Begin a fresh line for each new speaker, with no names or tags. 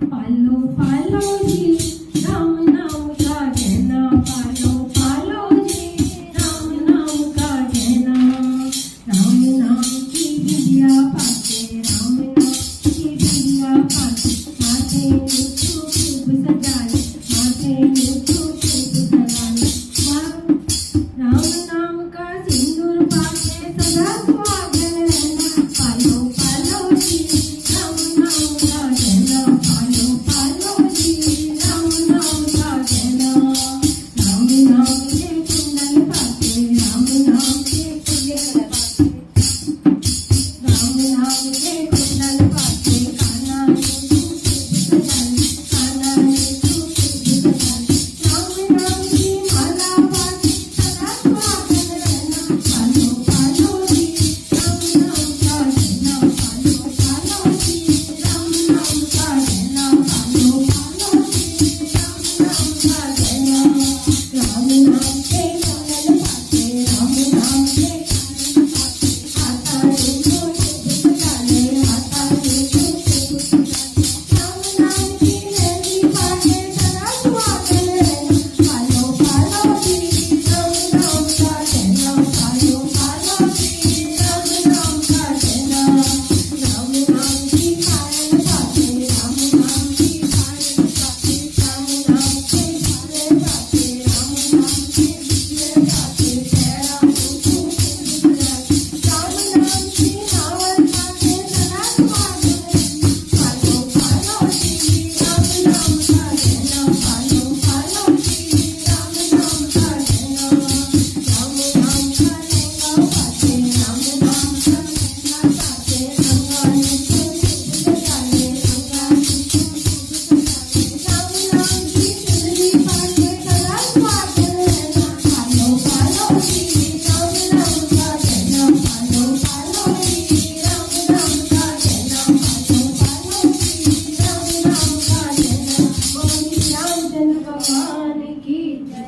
पालो पालो जी राम नाम का कहना, पालो पालो जी राम नाम का कहना। राम नाम की विद्या पाते, राम नाम की विद्या पाते, माथे मुझको खूब सजाए, माथे मुझको खूब सजाए। राम नाम का सिंदूर पाके सदा सुहागन रहना। पालो पालो जी राम नाम का कहना, पालो पालो जी राम नाम का कहना। राम नाम के कुंडल पाते, राम नाम के कुंडल पाते, राम नाम के कुंडल पाते, काना ने खूब सजाई, काना ने खूब सजाई। राम नाम की माला पाते सदा सुहागन रहना। पालो पालो जी राम नाम का कहना, पालो पालो जी राम नाम का कहना, पालो पालो जी राम नाम का कहना। राम नाम के कुंडल पाते, राम नाम के कुंडल पाते, हाथा देखो खूब सजाले, हाथा देखो खूब सजाले। राम नाम की मेहंदी पाके सदा सुहागन रहना। पालो पालो जी राम नाम का कहना, पालो पालो जी राम नाम का कहना। राम नाम की पायल पाते, राम नाम की पायल पाते, राम नाम के पायल पाते, राम नाम के दिए पाते, पैरा मुझको खूब सजाए। राम नाम की नावल पाते सदा सुहागन रहना। पालो पालो जी राम नाम का कहना, पालो पालो जी राम नाम का कहना। राम नाम का लहंगा पाते, राम नाम का लहंगा पाते, गंगा ने